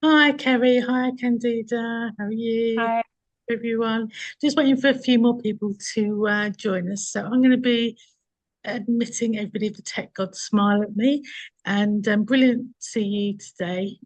Hi, Kerry. Hi, Candida. How are you, Hi. everyone? Just waiting for a few more people to join us. So I'm going to be admitting everybody the tech gods smile at me. And brilliant to see you today.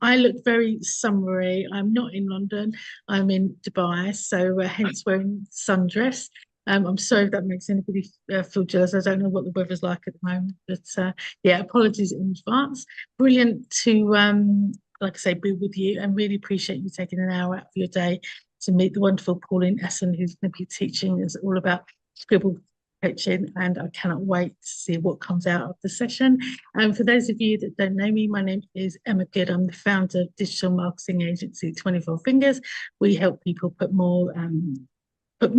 I look very summery. I'm not in London. I'm in Dubai, so hence wearing sundress. I'm sorry if that makes anybody feel jealous. I don't know what the weather's like at the moment, but yeah, apologies in advance. Brilliant to, like I say, be with you, and really appreciate you taking an hour out of your day to meet the wonderful Pauline Essen, who's going to be teaching us all about Scribble coaching, and I cannot wait to see what comes out of the session. And for those of you that don't know me, my name is Emma Goode. I'm the founder of digital marketing agency 24 Fingers. We help people put more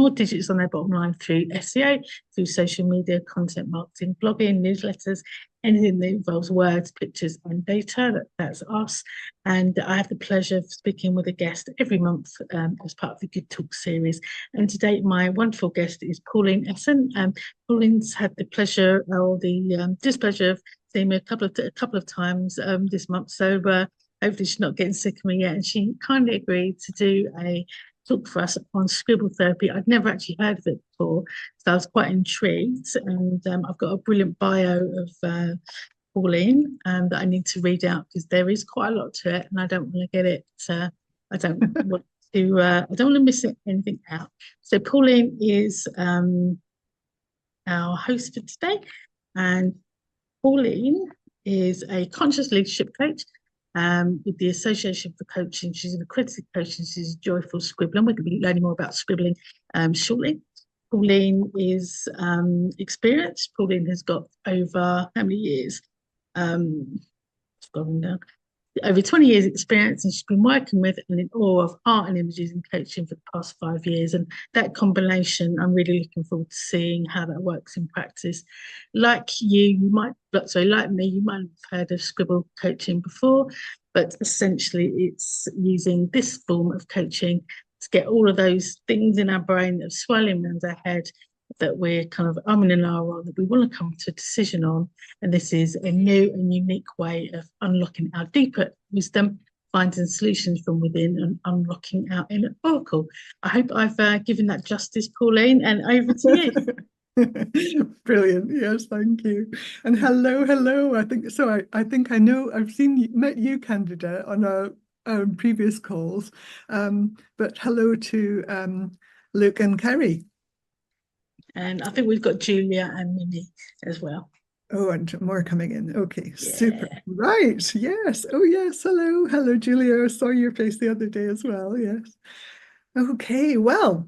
digits on their bottom line through SEO, through social media, content marketing, blogging, newsletters, anything that involves words, pictures, and data. That's us. And I have the pleasure of speaking with a guest every month as part of the Good Talk series. And today, my wonderful guest is Pauline Essen. Pauline's had the pleasure or the displeasure of seeing me a couple of times this month. So hopefully she's not getting sick of me yet. And she kindly agreed to do a talk for us on scribble therapy. I'd never actually heard of it before, so I was quite intrigued. And I've got a brilliant bio of Pauline that I need to read out because there is quite a lot to it, and I don't want to get it. I don't want to. I don't want to miss anything out. So Pauline is our host for today, and Pauline is a conscious leadership coach with the Association for Coaching. She's an accredited coach and she's a joyful scribbler. We're going to be learning more about scribbling shortly. Pauline is experienced. Pauline has got over how many years? It's gone down over 20 years experience, and she's been working with and in awe of art and images and coaching for the past 5 years. And that combination, I'm really looking forward to seeing how that works in practice. Like like me, you might have heard of Scribble coaching before, but essentially it's using this form of coaching to get all of those things in our brain that are swirling around our head that we're kind of umming and ahhing on, that we want to come to a decision on. And this is a new and unique way of unlocking our deeper wisdom, finding solutions from within, and unlocking our inner oracle. I hope I've given that justice, Pauline, and over to you. Brilliant. Yes, thank you. And hello, hello. I think so. I think I know. I've met you, Candida, on our previous calls. But hello to Luke and Kerry. And I think we've got Julia and Minnie as well. Oh, and more coming in. Okay, super. Yeah. Right. Yes. Oh, yes. Hello. Hello, Julia. I saw your face the other day as well. Yes. Okay. Well,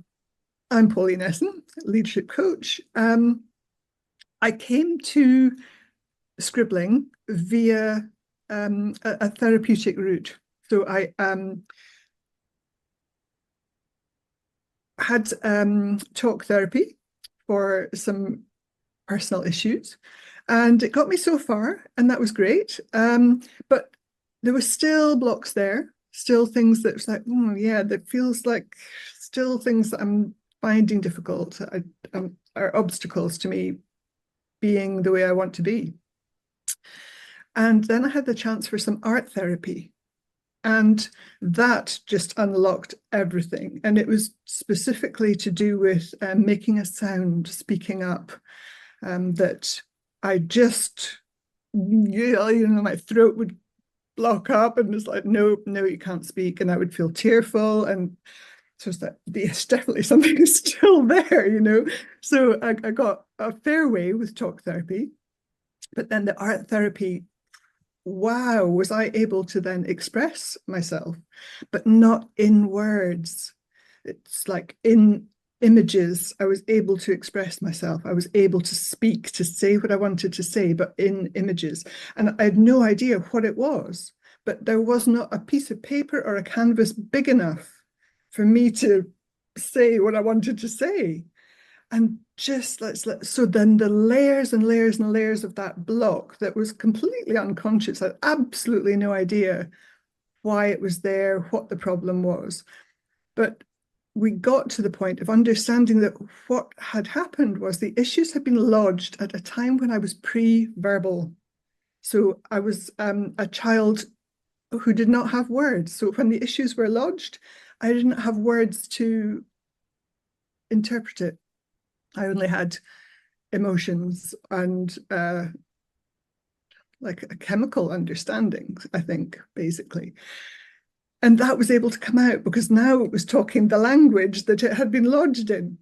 I'm Pauline Essen, leadership coach. I came to scribbling via a therapeutic route. So I had talk therapy for some personal issues, and it got me so far, and that was great. But there were still blocks there, still things that was like, oh yeah, that feels like still things that I'm finding difficult, are obstacles to me being the way I want to be. And then I had the chance for some art therapy. And that just unlocked everything. And it was specifically to do with making a sound, speaking up, that I just, my throat would block up and it's like, no, no, you can't speak. And I would feel tearful. And so it's like, yes, definitely something is still there. So I got a fair way with talk therapy. But then the art therapy, wow, was I able to then express myself, but not in words. It's like in images, I was able to express myself. I was able to speak, to say what I wanted to say, but in images. And I had no idea what it was, but there was not a piece of paper or a canvas big enough for me to say what I wanted to say. And just so then the layers and layers and layers of that block that was completely unconscious, I had absolutely no idea why it was there, what the problem was. But we got to the point of understanding that what had happened was the issues had been lodged at a time when I was pre-verbal. So I was a child who did not have words. So when the issues were lodged, I didn't have words to interpret it. I only had emotions and like a chemical understanding, I think, basically. And that was able to come out because now it was talking the language that it had been lodged in.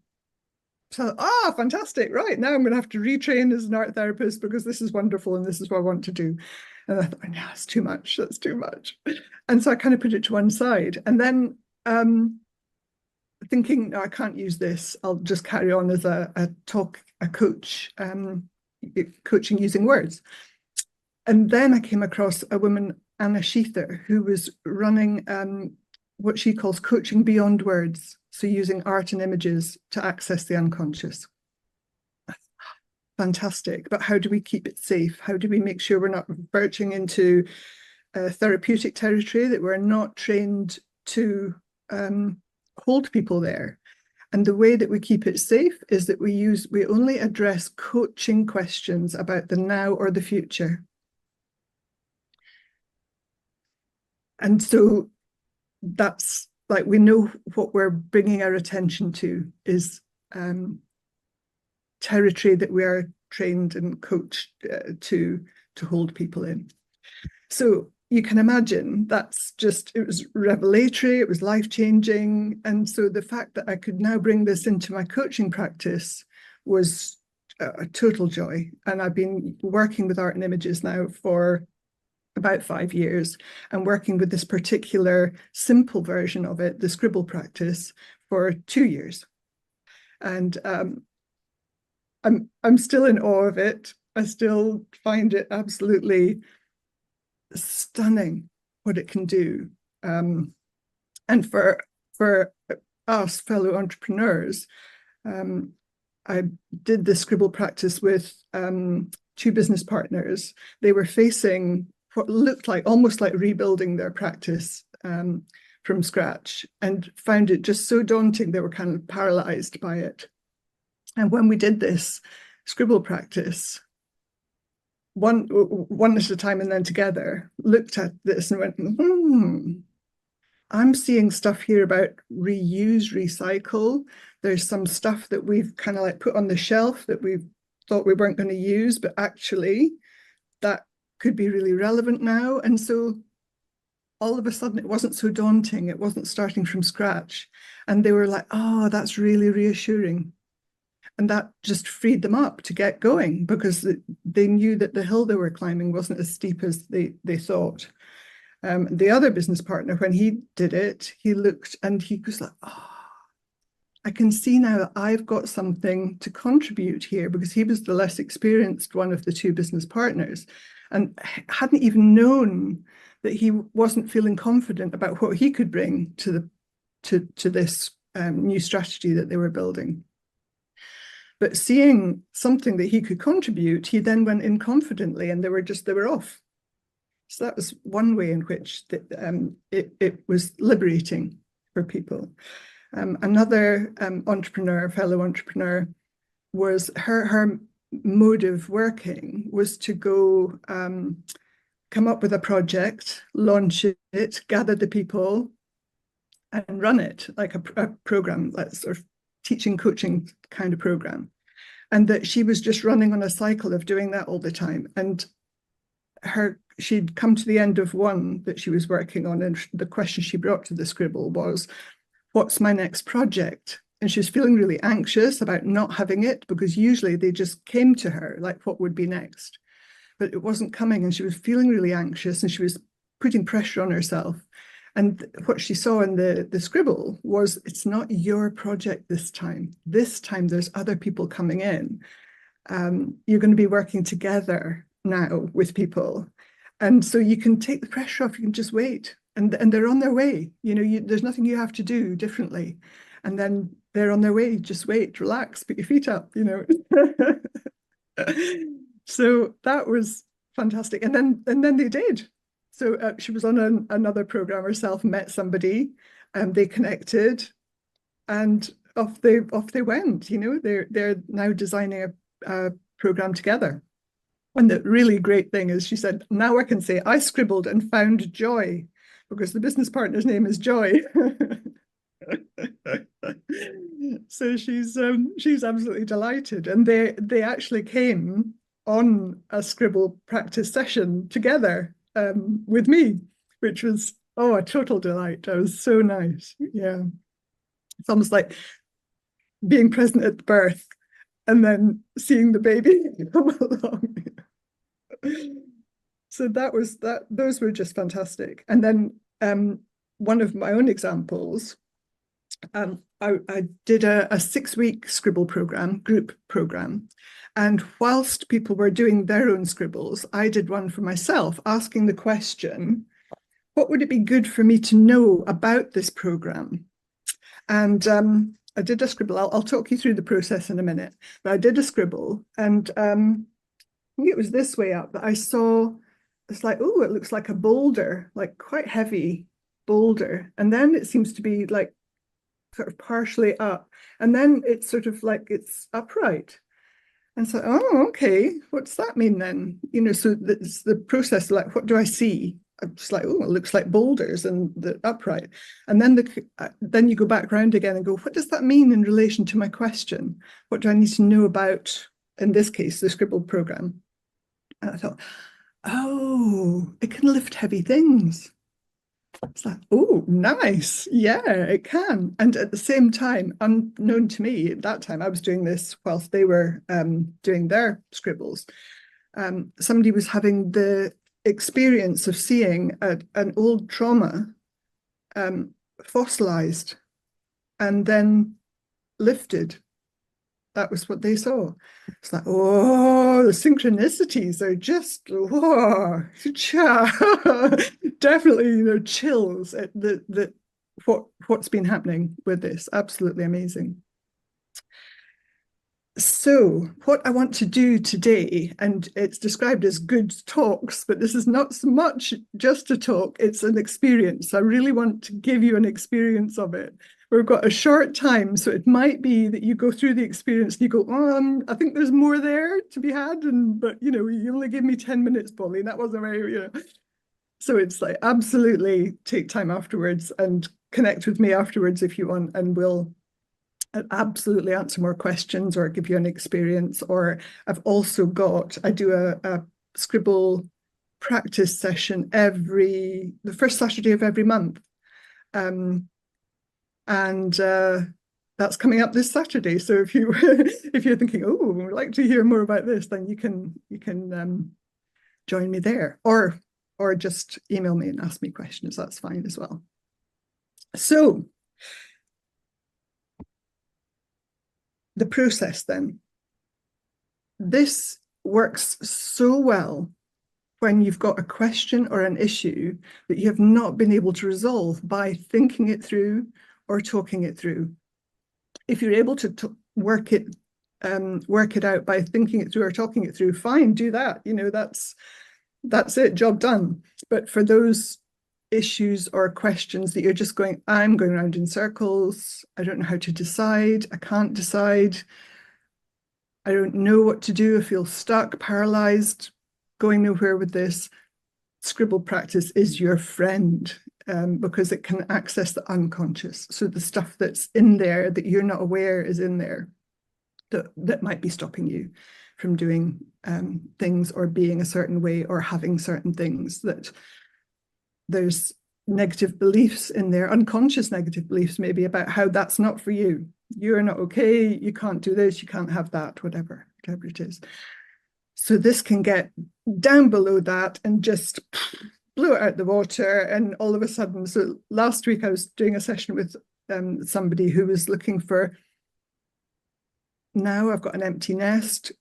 So, fantastic. Right. Now I'm going to have to retrain as an art therapist because this is wonderful and this is what I want to do. And I thought, no, that's too much. That's too much. And so I kind of put it to one side. And then thinking, no, I can't use this. I'll just carry on as a coach, coaching using words. And then I came across a woman, Anna Sheether, who was running what she calls coaching beyond words. So using art and images to access the unconscious. Fantastic. But how do we keep it safe? How do we make sure we're not verging into therapeutic territory, that we're not trained to hold people there? And the way that we keep it safe is that we only address coaching questions about the now or the future. And so that's like, we know what we're bringing our attention to is territory that we are trained and coached to hold people in. So you can imagine it was revelatory, it was life-changing. And so the fact that I could now bring this into my coaching practice was a total joy. And I've been working with art and images now for about 5 years, and working with this particular simple version of it, the Scribble practice, for 2 years. And I'm still in awe of it. I still find it absolutely stunning what it can do. And for us fellow entrepreneurs, I did the Scribble practice with 2 business partners. They were facing what looked like almost like rebuilding their practice from scratch, and found it just so daunting. They were kind of paralyzed by it. And when we did this Scribble practice, one at a time and then together, looked at this and went, I'm seeing stuff here about reuse, recycle. There's some stuff that we've kind of like put on the shelf that we thought we weren't going to use, but actually that could be really relevant now. And so all of a sudden it wasn't so daunting. It wasn't starting from scratch. And they were like, oh, that's really reassuring. And that just freed them up to get going, because they knew that the hill they were climbing wasn't as steep as they thought. The other business partner, when he did it, he looked and he was like, oh, I can see now that I've got something to contribute here, because he was the less experienced one of the 2 business partners and hadn't even known that he wasn't feeling confident about what he could bring to this new strategy that they were building. But seeing something that he could contribute, he then went in confidently, and they were off. So that was one way in which it was liberating for people. Another fellow entrepreneur, was her mode of working was to go come up with a project, launch it, gather the people, and run it like a program, like sort of teaching, coaching kind of program. And that she was just running on a cycle of doing that all the time. And she'd come to the end of one that she was working on, and the question she brought to the Scribble was, what's my next project? And she was feeling really anxious about not having it, because usually they just came to her like, what would be next? But it wasn't coming, and she was feeling really anxious, and she was putting pressure on herself. And what she saw in the Scribble was, it's not your project this time. This time there's other people coming in. You're going to be working together now with people. And so you can take the pressure off, you can just wait. And they're on their way. There's nothing you have to do differently. And then they're on their way. Just wait, relax, put your feet up, So that was fantastic. And then they did. So she was on another program herself, met somebody, and they connected, and off they went. They're now designing a program together. And the really great thing is she said, now I can say I scribbled and found joy, because the business partner's name is Joy. So she's absolutely delighted. And they actually came on a Scribble practice session together with me, which was, oh, a total delight. That was so nice. Yeah. It's almost like being present at birth and then seeing the baby come along. So those were just fantastic. And then one of my own examples, I did a 6-week Scribble program, group program. And whilst people were doing their own scribbles, I did one for myself, asking the question, what would it be good for me to know about this program? And I did a scribble. I'll talk you through the process in a minute. But I did a scribble, and I think it was this way up that I saw, it's like, oh, it looks like a boulder, like quite heavy boulder. And then it seems to be like sort of partially up. And then it's sort of like it's upright. And so, oh, okay, what's that mean then? You know, so it's the process, like, what do I see? I'm just like, oh, it looks like boulders and the upright. And then you go back around again and go, what does that mean in relation to my question? What do I need to know about, in this case, the Scribble program? And I thought, oh, it can lift heavy things. It's like, oh, nice. Yeah, it can. And at the same time, unknown to me, at that time, I was doing this whilst they were doing their scribbles. Somebody was having the experience of seeing an old trauma fossilized and then lifted. That was what they saw. It's like, oh, the synchronicities are just, oh, definitely, you know, chills at what's been happening with this. Absolutely amazing. So what I want to do today, and it's described as good talks, but this is not so much just a talk, it's an experience. I really want to give you an experience of it. We've got a short time, so it might be that you go through the experience and you go, oh, I think there's more there to be had, but you know, you only gave me 10 minutes, Pauline, that wasn't very, you know. So it's like, absolutely take time afterwards and connect with me afterwards if you want, and we'll absolutely answer more questions or give you an experience. Or I've also got, I do a Scribble practice session the first Saturday of every month. That's coming up this Saturday. So if you if you're thinking, oh, I'd like to hear more about this, then you can join me there, or just email me and ask me questions. That's fine as well. So the process then. This works so well when you've got a question or an issue that you have not been able to resolve by thinking it through or talking it through. If you're able to work it out by thinking it through or talking it through, fine, do that. You know, that's it, job done. But for those issues or questions that you're just going, I'm going around in circles, I don't know how to decide, I can't decide, I don't know what to do, I feel stuck, paralyzed, going nowhere with this, Scribble practice is your friend, because it can access the unconscious. So the stuff that's in there that you're not aware is in there, that might be stopping you from doing things or being a certain way or having certain things, that there's negative beliefs in there, unconscious negative beliefs maybe about how that's not for you. You're not okay, you can't do this, you can't have that, whatever it is. So this can get down below that and just blew it out the water, and all of a sudden, so last week I was doing a session with somebody who was looking for, now I've got an empty nest,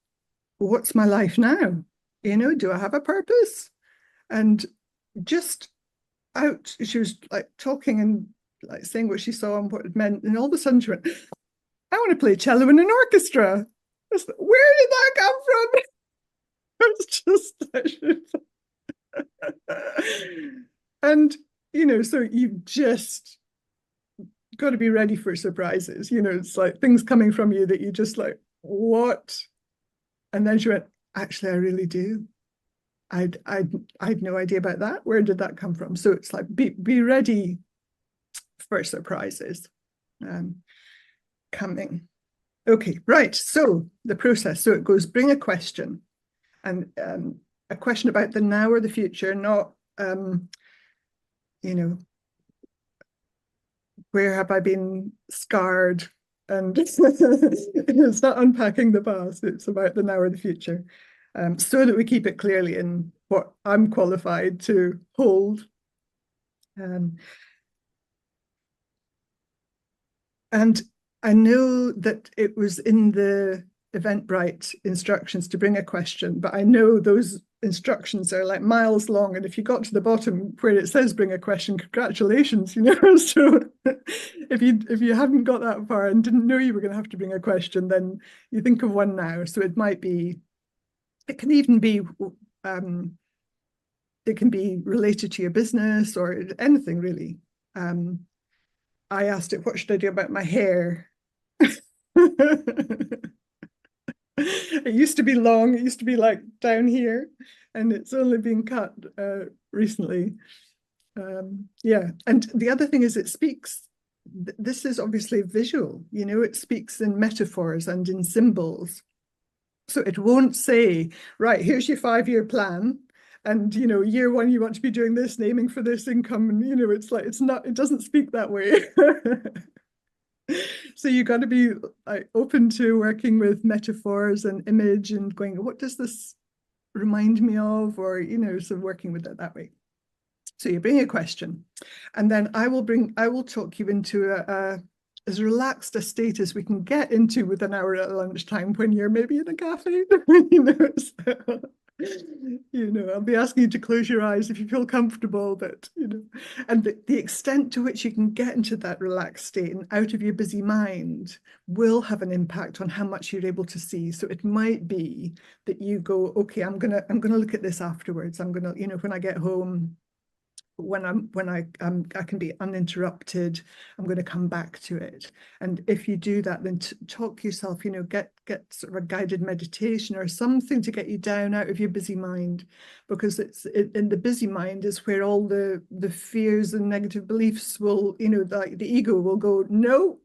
what's my life now? You know, do I have a purpose? And just out, she was like talking and like saying what she saw and what it meant, and all of a sudden she went, I want to play cello in an orchestra. Where did that come from? It's just and you know, so you've just got to be ready for surprises. You know, it's like things coming from you that you just like, what? And then she went, actually, I really do. I'd no idea about that. Where did that come from? So it's like, be ready for surprises coming. Okay, right. So the process. So it goes, bring a question, and a question about the now or the future, not, you know, where have I been scarred? And it's not unpacking the past, it's about the now or the future. So that we keep it clearly in what I'm qualified to hold. And I know that it was in the Eventbrite instructions to bring a question, but I know those instructions are like miles long, and if you got to the bottom where it says bring a question, congratulations, you know. So if you haven't got that far and didn't know you were going to have to bring a question, then you think of one now. So it might be, it can even be it can be related to your business or anything really. I asked it, what should I do about my hair? It used to be long, it used to be like down here, and it's only been cut recently. Yeah, and the other thing is it speaks, this is obviously visual, you know, it speaks in metaphors and in symbols. So it won't say, right, here's your 5-year plan. And, you know, year 1, you want to be doing this, naming for this income. And, you know, it's like, it's not, it doesn't speak that way. So you got to be open to working with metaphors and image and going, what does this remind me of? Or, you know, so working with it that way. So you bring a question, and then I will talk you into as relaxed a state as we can get into with an hour at lunchtime when you're maybe in a cafe. You know, so, you know, I'll be asking you to close your eyes if you feel comfortable, but, you know, and the extent to which you can get into that relaxed state and out of your busy mind will have an impact on how much you're able to see. So it might be that you go, okay, I'm gonna look at this afterwards. I'm gonna, you know, when I get home, when I can be uninterrupted, I'm going to come back to it. And if you do that, then talk yourself, you know, get sort of a guided meditation or something to get you down out of your busy mind, because in the busy mind is where all the fears and negative beliefs will, you know, the ego will go, no,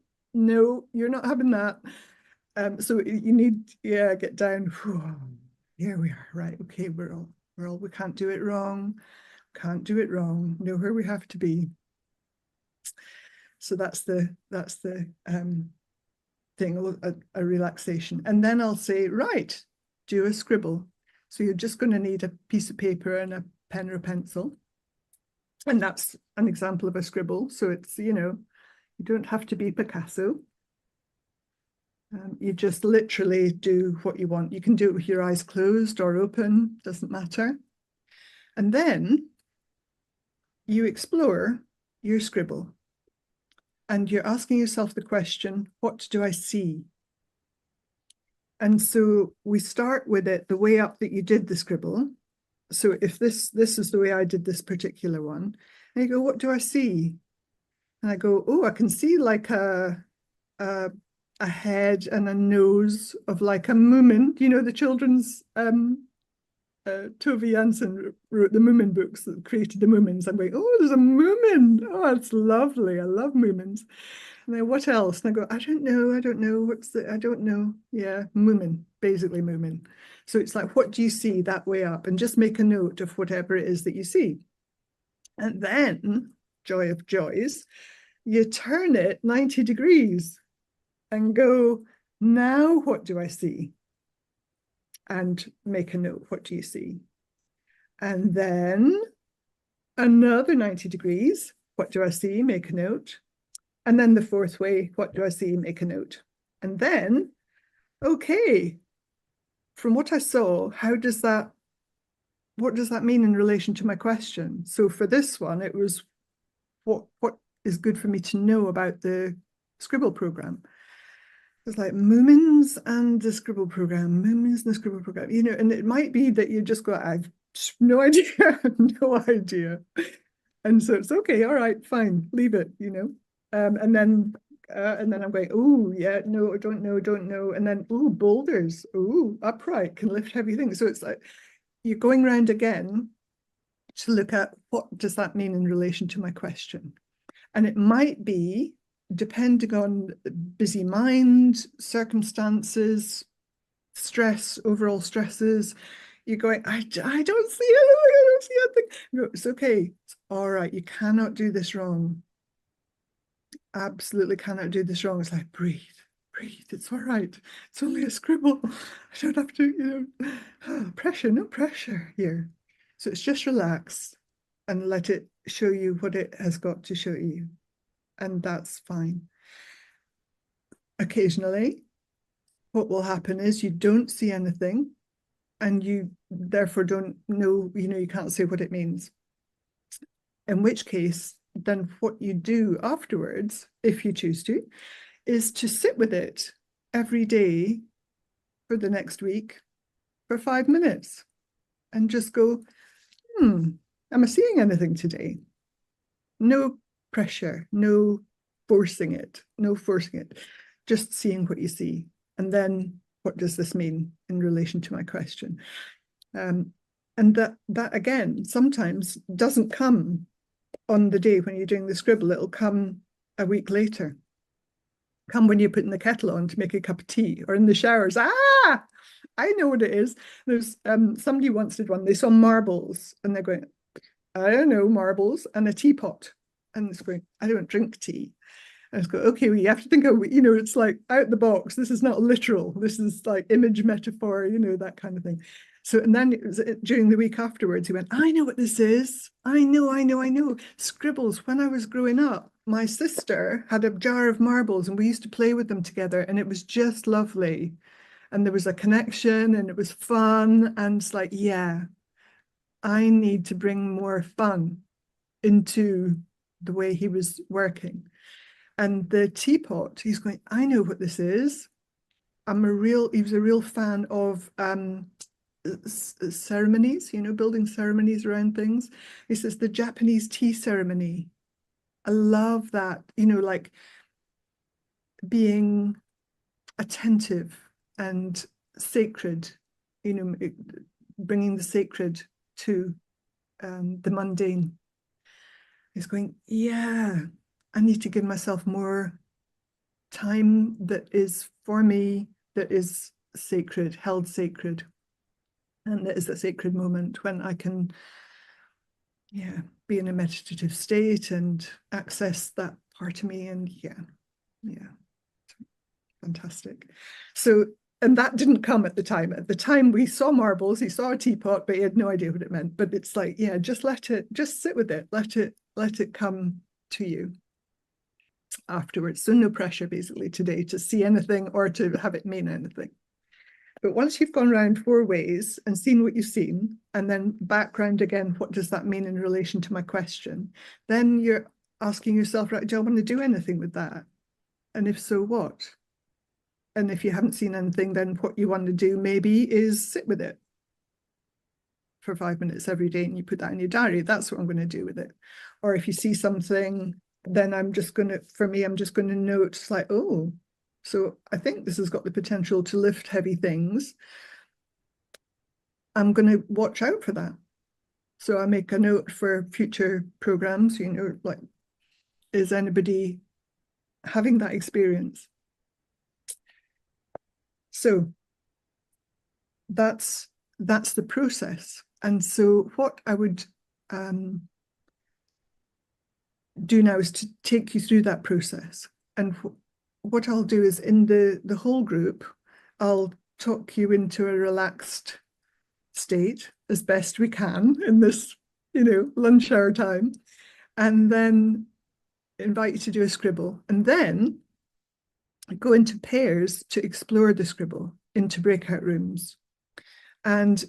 you're not having that. So you need, yeah, get down. Here we are, right? Okay, we can't do it wrong. Can't do it wrong, know where we have to be. So that's the thing, a relaxation. And then I'll say, right, do a scribble. So you're just going to need a piece of paper and a pen or a pencil. And that's an example of a scribble. So it's, you know, you don't have to be Picasso. You just literally do what you want. You can do it with your eyes closed or open, doesn't matter. And then you explore your scribble, and you're asking yourself the question, what do I see? And so we start with it the way up that you did the scribble. So if this is the way I did this particular one, and you go, what do I see? And I go, oh, I can see like a head and a nose of like a moomin, you know, the children's Tove Jansson wrote the Moomin books that created the Moomins. I'm going, oh, there's a Moomin. Oh, it's lovely. I love Moomins. And then what else? And I go, I don't know. I don't know. Yeah, Moomin, basically Moomin. So it's like, what do you see that way up? And just make a note of whatever it is that you see. And then, joy of joys, you turn it 90 degrees and go, now what do I see? And make a note, what do you see? And then another 90 degrees, what do I see? Make a note. And then the 4th way, what do I see? Make a note. And then, okay, from what I saw, what does that mean in relation to my question? So for this one, it was what is good for me to know about the Scribble program. It's like Moomins and the Scribble program, Moomins and the Scribble program, you know, and it might be that you just go, I've no idea, no idea. And so it's okay, all right, fine, leave it, you know. And then and then I'm going, oh, yeah, no, I don't know. And then, oh, boulders, oh, upright, can lift heavy things. So it's like you're going round again to look at what does that mean in relation to my question. And it might be, depending on busy mind, circumstances, stress, overall stresses, you're going, I don't see anything, I don't see anything. No, it's okay, it's all right, you cannot do this wrong. Absolutely cannot do this wrong. It's like, breathe, it's all right. It's only a scribble. I don't have to, pressure, no pressure here. So it's just relax and let it show you what it has got to show you. And that's fine. Occasionally, what will happen is you don't see anything and you therefore don't know, you can't say what it means. In which case, then what you do afterwards, if you choose to, is to sit with it every day for the next week for 5 minutes and just go, am I seeing anything today? No pressure, no forcing it, just seeing what you see. And then what does this mean in relation to my question? And that again, sometimes doesn't come on the day when you're doing the scribble, it'll come a week later. Come when you're putting the kettle on to make a cup of tea, or in the showers. I know what it is. There's somebody once did one. They saw marbles and they're going, I don't know, marbles and a teapot. And it's going, I don't drink tea. And it's going, okay, well, you have to think of, it's like out the box. This is not literal. This is like image metaphor, that kind of thing. So, and then it was during the week afterwards, he went, I know what this is. I know. Scribbles. When I was growing up, my sister had a jar of marbles and we used to play with them together and it was just lovely. And there was a connection and it was fun. And it's like, yeah, I need to bring more fun into the way he was working. And the teapot, he's going, I know what this is. He was a real fan of ceremonies, building ceremonies around things. He says the Japanese tea ceremony. I love that, like being attentive and sacred, bringing the sacred to the mundane. He's going, yeah, I need to give myself more time that is for me, that is sacred, held sacred. And that is a sacred moment when I can, be in a meditative state and access that part of me. And fantastic. So, and that didn't come at the time. At the time we saw marbles, he saw a teapot, but he had no idea what it meant. But it's like, just sit with it, let it come to you afterwards. So no pressure basically today to see anything or to have it mean anything. But once you've gone around 4 ways and seen what you've seen, and then background again, what does that mean in relation to my question? Then you're asking yourself, right, do I want to do anything with that? And if so, what? And if you haven't seen anything, then what you want to do maybe is sit with it for 5 minutes every day and you put that in your diary. That's what I'm going to do with it. Or if you see something, then I'm just going to note, it's like, oh, so I think this has got the potential to lift heavy things. I'm going to watch out for that. So I make a note for future programs, like, is anybody having that experience? So that's the process. And so what I would do now is to take you through that process. And what I'll do is in the whole group, I'll talk you into a relaxed state as best we can in this, lunch hour time, and then invite you to do a scribble, and then go into pairs to explore the scribble into breakout rooms. And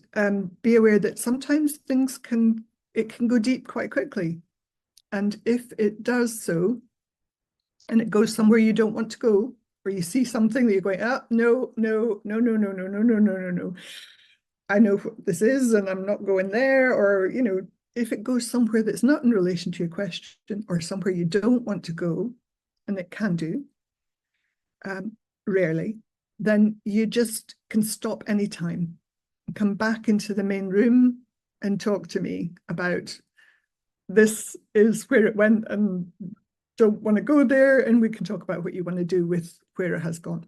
be aware that sometimes it can go deep quite quickly. And if it does so, and it goes somewhere you don't want to go, or you see something that you're going, no. I know what this is and I'm not going there. Or, if it goes somewhere that's not in relation to your question or somewhere you don't want to go, and it can do, rarely, then you just can stop anytime, come back into the main room and talk to me about this is where it went and don't want to go there, and we can talk about what you want to do with where it has gone.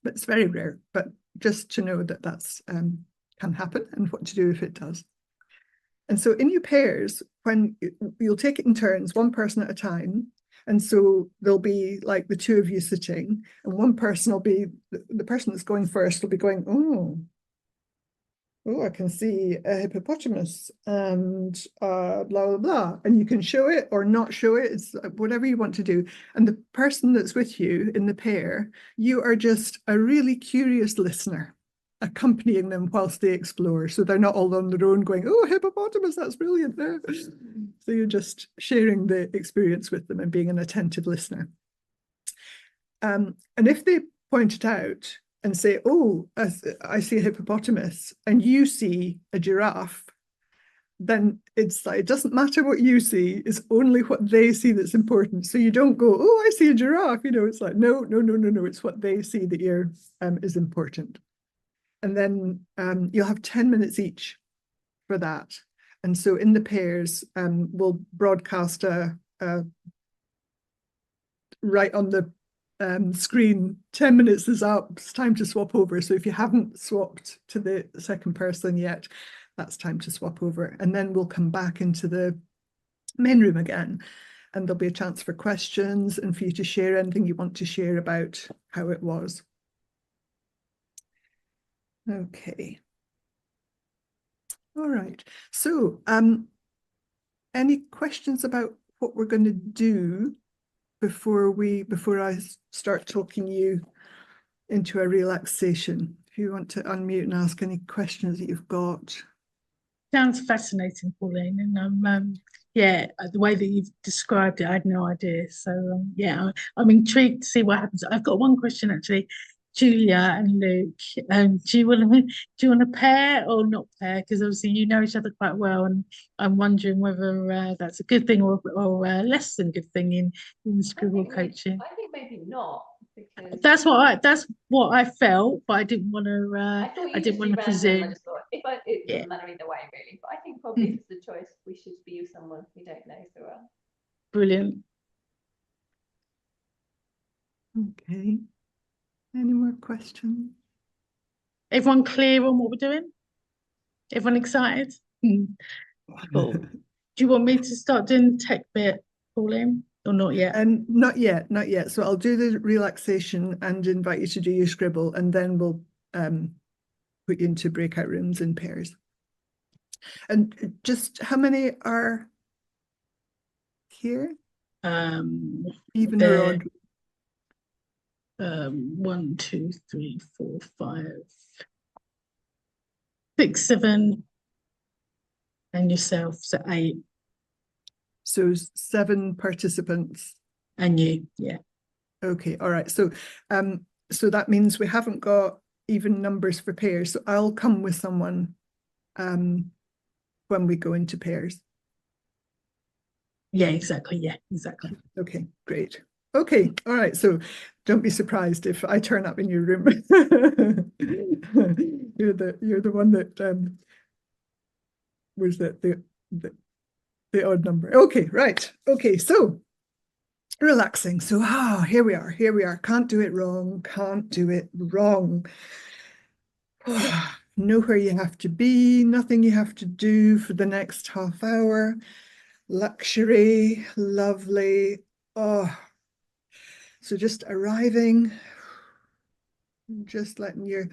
But it's very rare, but just to know that that's can happen and what to do if it does. And so in your pairs, when you'll take it in turns, one person at a time. And so there'll be like the two of you sitting, and one person will be, the person that's going first will be going, oh, I can see a hippopotamus and blah, blah, blah. And you can show it or not show it. It's whatever you want to do. And the person that's with you in the pair, you are just a really curious listener, accompanying them whilst they explore. So they're not all on their own going, oh, hippopotamus, that's brilliant. So you're just sharing the experience with them and being an attentive listener. And if they point it out and say, oh, I see a hippopotamus and you see a giraffe, then it's like, it doesn't matter what you see, it's only what they see that's important. So you don't go, oh, I see a giraffe, it's like, no, it's what they see that is important. And then you'll have 10 minutes each for that. And so in the pairs, we'll broadcast right on the screen, 10 minutes is up, it's time to swap over. So if you haven't swapped to the second person yet, that's time to swap over. And then we'll come back into the main room again, and there'll be a chance for questions and for you to share anything you want to share about how it was. Okay. All right. So any questions about what we're going to do before I start talking you into a relaxation? If you want to unmute and ask any questions that you've got. Sounds fascinating, Pauline, and yeah, the way that you've described it, I had no idea. So yeah, I'm intrigued to see what happens. I've got one question actually, Julia and Luke. Do you want to pair or not pair? Because obviously you know each other quite well, and I'm wondering whether that's a good thing or less than good thing in Scribble coaching. I think maybe not, because that's what I felt, but I didn't want to. I didn't want to presume. I just thought it doesn't matter either way, really. But I think probably if it's a choice, we should be with someone we don't know so well. Brilliant. Okay. Any more questions? Everyone clear on what we're doing? Everyone excited? Cool. Do you want me to start doing the tech bit, Pauline, or not yet? And not yet. So I'll do the relaxation and invite you to do your Scribble, and then we'll put you into breakout rooms in pairs. And just how many are here? Even or odd? 1, 2, 3, 4, 5, 6, 7, and yourself, so 8. So 7 participants. And you, yeah. Okay, all right. So that means we haven't got even numbers for pairs. So I'll come with someone when we go into pairs. Yeah, exactly. Yeah, exactly. Okay, great. Okay, all right. So don't be surprised if I turn up in your room. You're the one that was the odd number. Okay, right. Okay, so relaxing. So here we are. Can't do it wrong. Know where you have to be, nothing you have to do for the next half hour. Luxury, lovely. So just arriving, just letting your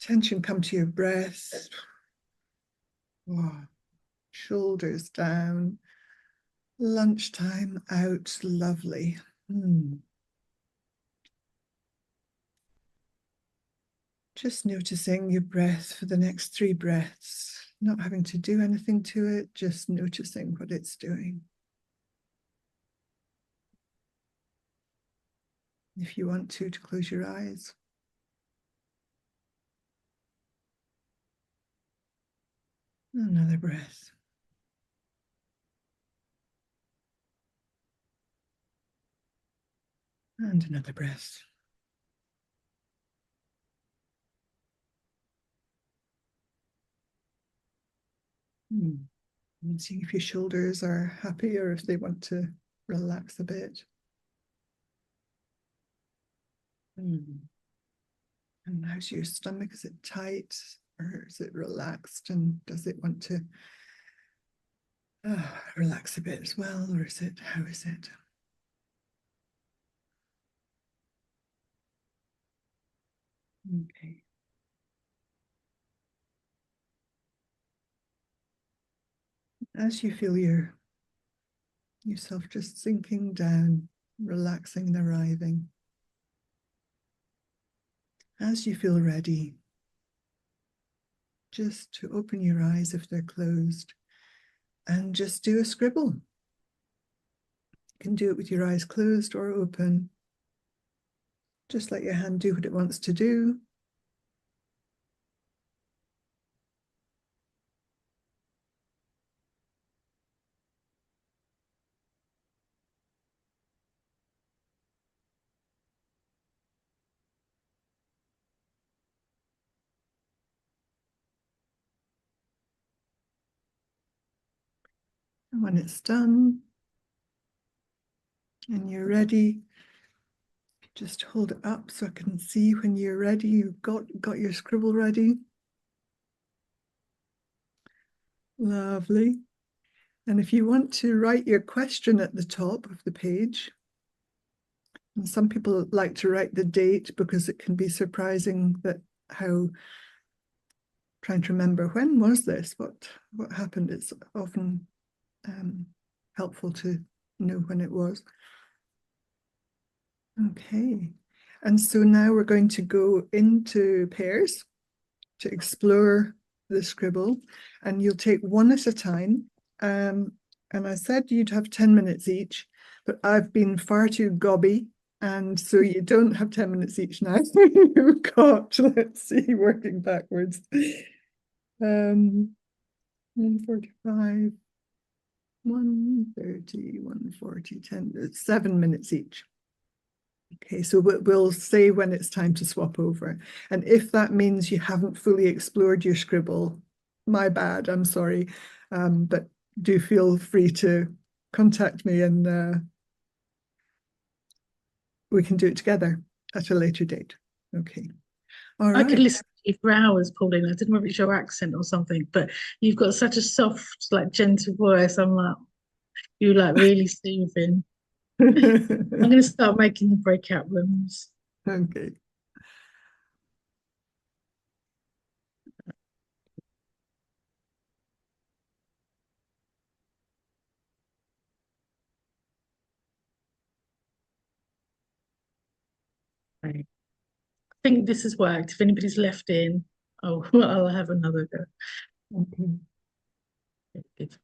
attention come to your breath. Shoulders down. Lunchtime out, lovely. Just noticing your breath for the next 3 breaths, not having to do anything to it, just noticing what it's doing. If you want to close your eyes. Another breath. And another breath. And seeing if your shoulders are happy or if they want to relax a bit. And how's your stomach? Is it tight or is it relaxed? And does it want to relax a bit as well? Or is it, how is it? Okay. As you feel yourself just sinking down, relaxing and arriving. As you feel ready, just to open your eyes if they're closed and just do a scribble. You can do it with your eyes closed or open. Just let your hand do what it wants to do. And when it's done and you're ready, just hold it up so I can see when you're ready. You've got your scribble ready. Lovely. And if you want to write your question at the top of the page, and some people like to write the date because it can be surprising that how, trying to remember when was this, what happened. It's often helpful to know when it was. Okay, and so now we're going to go into pairs to explore the scribble, and you'll take one at a time. And I said you'd have 10 minutes each, but I've been far too gobby, and so you don't have 10 minutes each now. You've got, let's see, working backwards. 1:45, 1:30, 1:40, 10, 7 minutes each. Okay, so we'll say when it's time to swap over. And if that means you haven't fully explored your scribble, my bad, I'm sorry. But do feel free to contact me and we can do it together at a later date. Okay. All right. I could listen to you for hours, Pauline. I didn't know if it's your accent or something, but you've got such a soft, like gentle voice. I'm like, you're like really soothing. I'm going to start making the breakout rooms. Okay. I think this has worked. If anybody's left in, oh, I'll have another go. Okay. Good.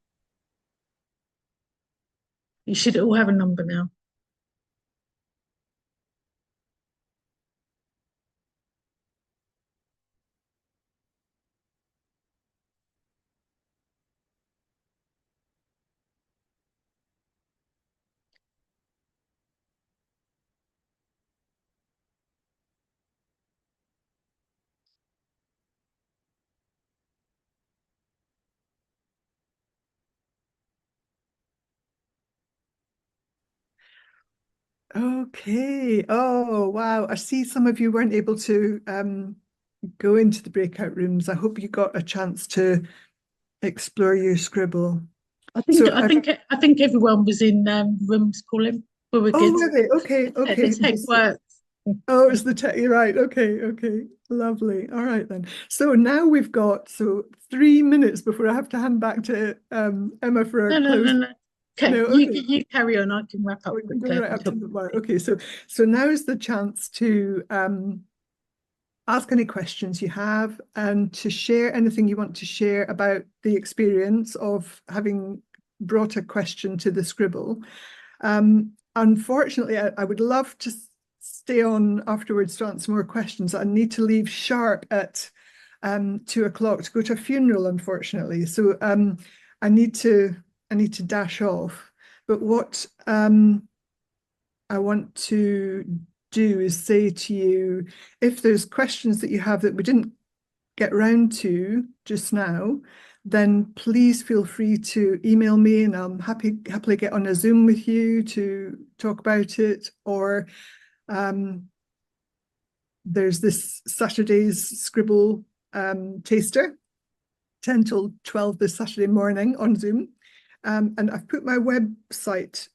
You should all have a number now. Okay. Oh, wow. I see some of you weren't able to go into the breakout rooms. I hope you got a chance to explore your scribble. I think everyone was in rooms, Pauline. We were good. were they? Okay, okay. The tech works. Oh, it's the tech. You're right. Okay, okay. Lovely. All right then. So now we've got 3 minutes before I have to hand back to Emma for a close. No. Okay, No, you carry on. I can wrap up We can quickly. go right up to the bar. Okay, so now is the chance to ask any questions you have and to share anything you want to share about the experience of having brought a question to the Scribble. Unfortunately, I would love to stay on afterwards to answer more questions. I need to leave sharp at 2 o'clock to go to a funeral, unfortunately. So I need to dash off. But what I want to do is say to you, if there's questions that you have that we didn't get round to just now, then please feel free to email me, and I'll happily get on a Zoom with you to talk about it. Or there's this Saturday's Scribble taster, 10 till 12 this Saturday morning on Zoom. And I've put my website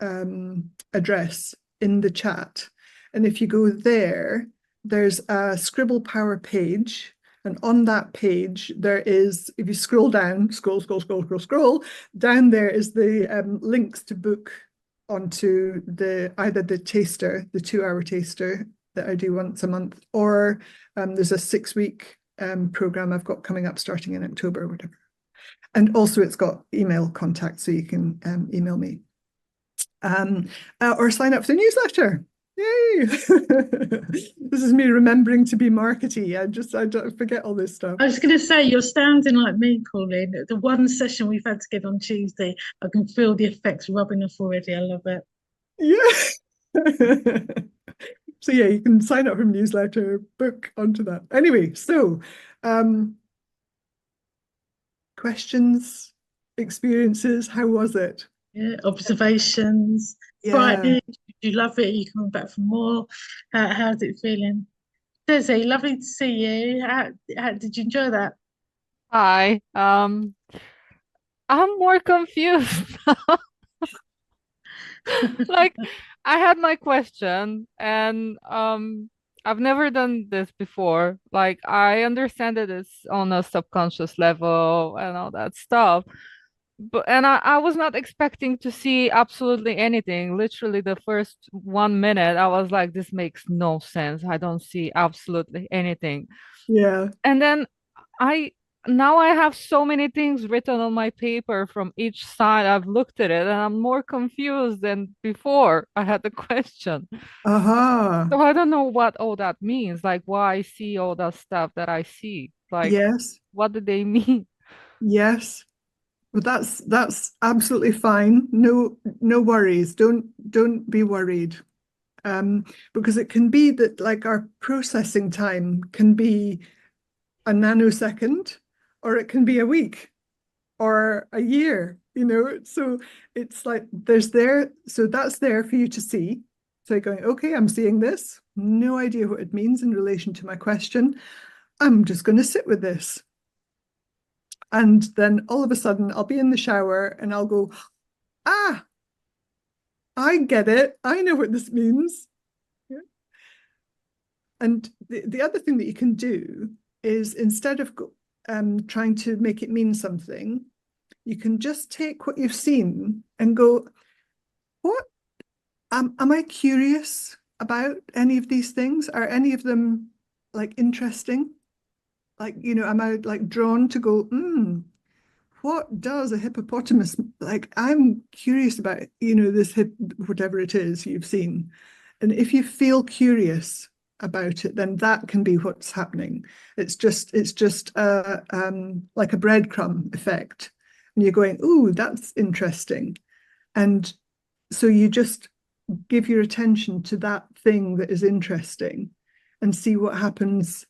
address in the chat. And if you go there, there's a Scribble Power page. And on that page, there is, if you scroll down, scroll, down there is the links to book onto either the taster, the 2-hour taster that I do once a month, or there's a 6-week program I've got coming up starting in October or whatever. And also it's got email contact, so you can email me. Or sign up for the newsletter. Yay! This is me remembering to be markety. I don't forget all this stuff. I was going to say, you're sounding like me, Colleen. The one session we've had together on Tuesday, I can feel the effects rubbing off already. I love it. Yeah. So yeah, you can sign up for newsletter, book onto that. Anyway, so questions, experiences, how was it? Yeah, observations. Yeah. Frightening. Did you love it? Are you coming back for more? How's it feeling? Desi, lovely to see you. How did you enjoy that? Hi. I'm more confused. Like, I had my question, and I've never done this before. Like, I understand that it's on a subconscious level and all that stuff. And I was not expecting to see absolutely anything. Literally the first 1 minute, I was like, this makes no sense. I don't see absolutely anything. Yeah. And then now I have so many things written on my paper from each side. I've looked at it and I'm more confused than before I had the question. Uh-huh. So I don't know what all that means, like why I see all that stuff that I see. Like, yes. What do they mean? Yes. Well, that's absolutely fine. No worries. Don't be worried. Because it can be that, like, our processing time can be a nanosecond, or it can be a week or a year, so it's like so that's there for you to see. So you're going, okay, I'm seeing this, no idea what it means in relation to my question. I'm just going to sit with this. And then all of a sudden I'll be in the shower and I'll go, I get it. I know what this means. Yeah. And the other thing that you can do is, instead of trying to make it mean something, you can just take what you've seen and go, what am I curious about any of these things? Are any of them, like, interesting? Like, am I, like, drawn to go, what does a hippopotamus, like, I'm curious about, this whatever it is you've seen. And if you feel curious about it, then that can be what's happening. It's just like a breadcrumb effect. And you're going, ooh, that's interesting. And so you just give your attention to that thing that is interesting and see what happens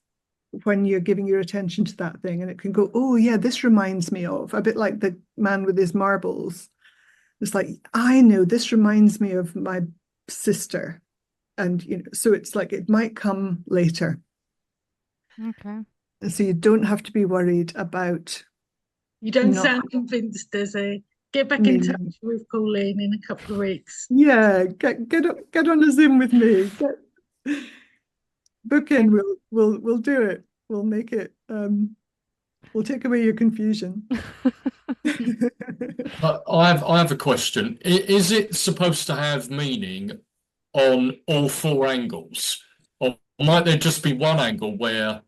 when you're giving your attention to that thing. And it can go, oh yeah, this reminds me of, a bit like the man with his marbles. It's like, I know this reminds me of my sister. And, so it's like, it might come later. Okay. And so you don't have to be worried about. You don't sound convinced, Desi. Get back in touch with Colleen in a couple of weeks. Yeah, get on a Zoom with me. Book in. We'll do it. We'll make it. We'll take away your confusion. I have a question. Is it supposed to have meaning on all 4 angles, or might there just be one angle where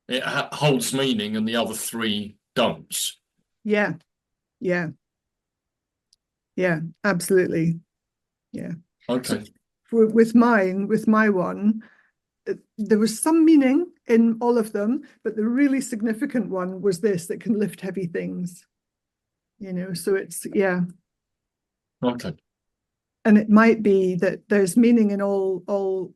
it holds meaning and the other 3 don't? Yeah, absolutely. Yeah. Okay. So with my one, there was some meaning in all of them, but the really significant one was this, that can lift heavy things. So it's, yeah. Okay. And it might be that there's meaning in all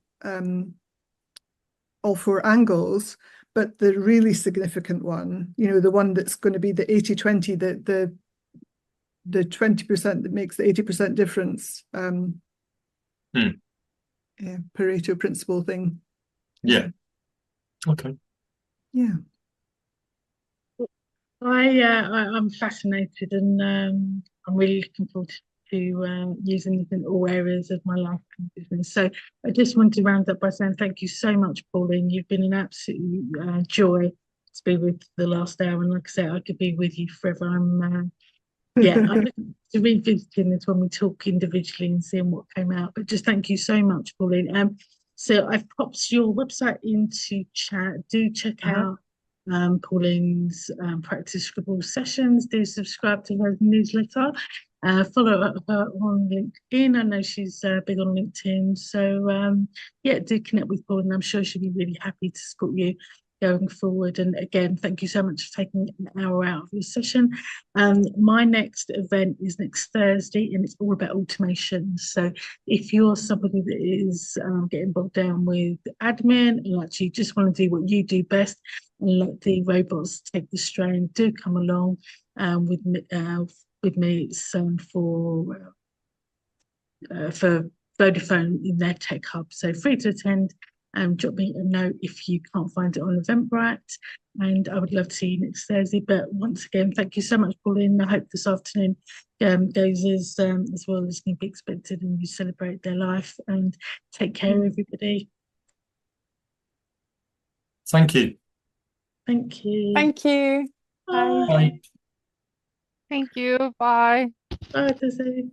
4 angles, but the really significant one, you know, the one that's going to be the 80-20, the 20% that makes the 80% difference. Yeah, Pareto principle thing. Yeah. Okay. Yeah. I'm fascinated, and I'm really looking forward to using it in all areas of my life and business. So I just want to round up by saying thank you so much, Pauline. You've been an absolute joy to be with the last hour, and like I said, I could be with you forever. I'm looking to revisiting this when we talk individually and seeing what came out. But just thank you so much, Pauline. So I've popped your website into chat. Do check out Pauline's practice Scribble sessions. Do subscribe to her newsletter. Follow her on LinkedIn. I know she's big on LinkedIn. So do connect with Pauline. I'm sure she'll be really happy to support you going forward. And again, thank you so much for taking an hour out of your session. My next event is next Thursday, and it's all about automation. So if you're somebody that is getting bogged down with admin and actually just want to do what you do best and let the robots take the strain, do come along with me. It's for Vodafone in their tech hub. So free to attend. Drop me a note if you can't find it on Eventbrite, and I would love to see you next Thursday. But once again, thank you so much, Pauline. I hope this afternoon goes as well as can be expected, and you celebrate their life. And take care, everybody. Thank you. Thank you. Thank you. Bye. Bye. Thank you. Bye. Bye, Dizzy.